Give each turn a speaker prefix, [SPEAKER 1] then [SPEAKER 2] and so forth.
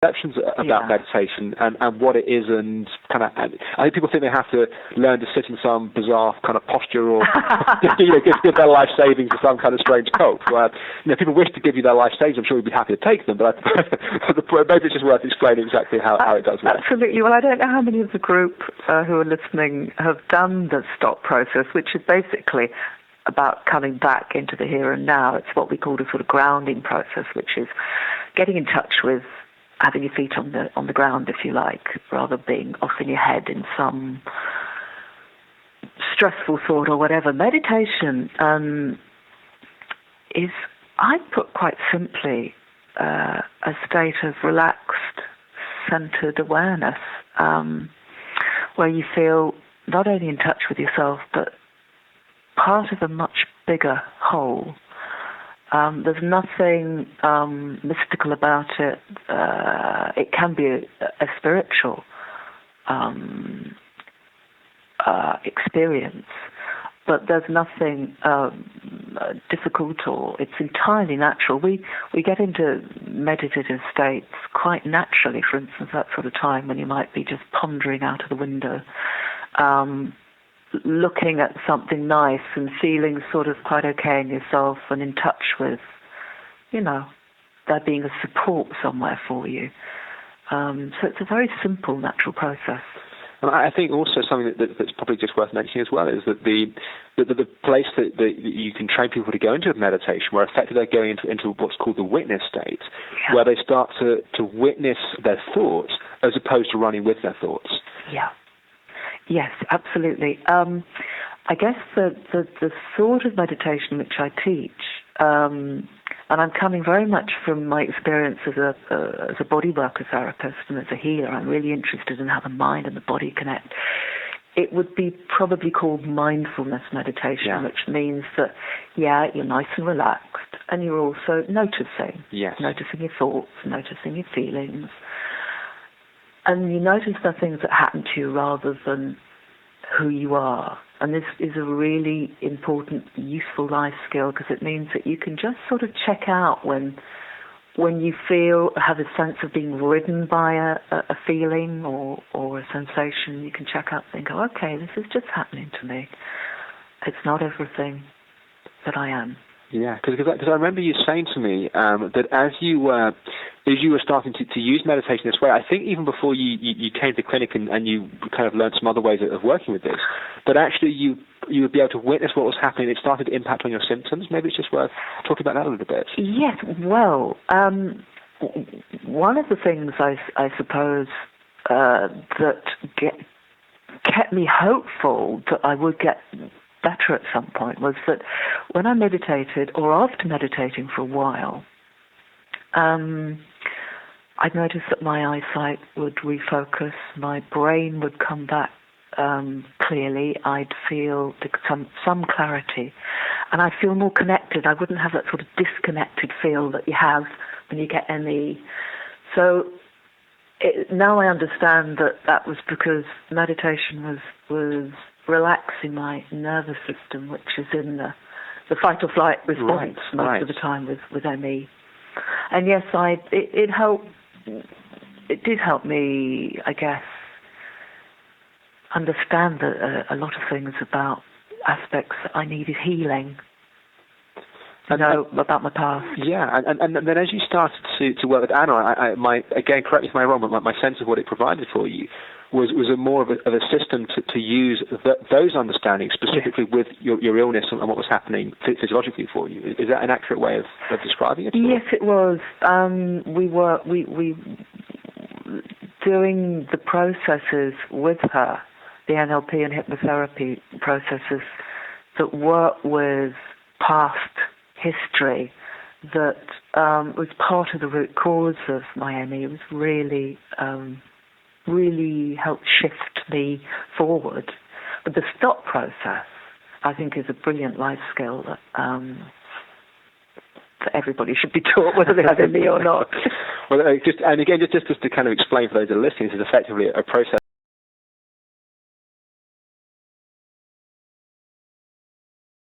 [SPEAKER 1] misconceptions about meditation and what it is, and kind of, I think people think they have to learn to sit in some bizarre kind of posture or give their life savings to some kind of strange cult. Where, people wish to give you their life savings. I'm sure you'd be happy to take them, but maybe it's just worth explaining exactly how it does work.
[SPEAKER 2] Absolutely. Well, I don't know how many of the group who are listening have done the stop process, which is basically about coming back into the here and now. It's what we call the sort of grounding process, which is getting in touch with having your feet on the ground, if you like, rather being off in your head in some stressful thought or whatever. Meditation is, I put quite simply, a state of relaxed, centered awareness, where you feel not only in touch with yourself, but part of a much bigger whole. There's nothing mystical about it. It can be a spiritual experience, but there's nothing difficult, or it's entirely natural. We get into meditative states quite naturally. For instance, that sort of time when you might be just pondering out of the window, looking at something nice and feeling sort of quite okay in yourself and in touch with, there being a support somewhere for you. So it's a very simple, natural process.
[SPEAKER 1] And I think also something that's probably just worth mentioning as well is that the place that you can train people to go into meditation, where effectively they're going into what's called the witness state, where they start to witness their thoughts as opposed to running with their thoughts.
[SPEAKER 2] Yeah. Yes, absolutely. I guess the sort of meditation which I teach, and I'm coming very much from my experience as a body worker therapist and as a healer. I'm really interested in how the mind and the body connect. It would be probably called mindfulness meditation, which means that, you're nice and relaxed, and you're also noticing.
[SPEAKER 1] Yes.
[SPEAKER 2] Noticing your thoughts, noticing your feelings. And you notice the things that happen to you rather than who you are. And this is a really important, useful life skill, because it means that you can just sort of check out when you have a sense of being ridden by a feeling or a sensation. You can check out and go, okay, this is just happening to me. It's not everything that I am.
[SPEAKER 1] Yeah, because I remember you saying to me that as you were starting to use meditation this way, I think even before you came to the clinic and you kind of learned some other ways of working with this, that actually you would be able to witness what was happening. It started to impact on your symptoms. Maybe it's just worth talking about that a little bit.
[SPEAKER 2] Yes, well, one of the things I suppose that kept me hopeful that I would get better at some point was that when I meditated, or after meditating for a while, I'd noticed that my eyesight would refocus, my brain would come back clearly, I'd feel some clarity, and I'd feel more connected. I wouldn't have that sort of disconnected feel that you have when you get ME. So now I understand that was because meditation was relaxing my nervous system, which is in the fight or flight response most of the time with ME. And yes, it helped. It did help me, I guess, understand a lot of things about aspects that I needed healing. About my past.
[SPEAKER 1] Yeah, and then as you started to work with Anna, again, correct me if I'm wrong, but my sense of what it provided for you was a more of a system to use those understandings specifically with your illness and what was happening physiologically for you. Is that an accurate way of describing it?
[SPEAKER 2] Yes, it was. We doing the processes with her, the NLP and hypnotherapy processes that work with past history that was part of the root cause of my ME. It was really helped shift me forward. But the stop process, I think, is a brilliant life skill that everybody should be taught, whether they have ME or not.
[SPEAKER 1] Well, just to kind of explain for those that are listening, this is effectively a process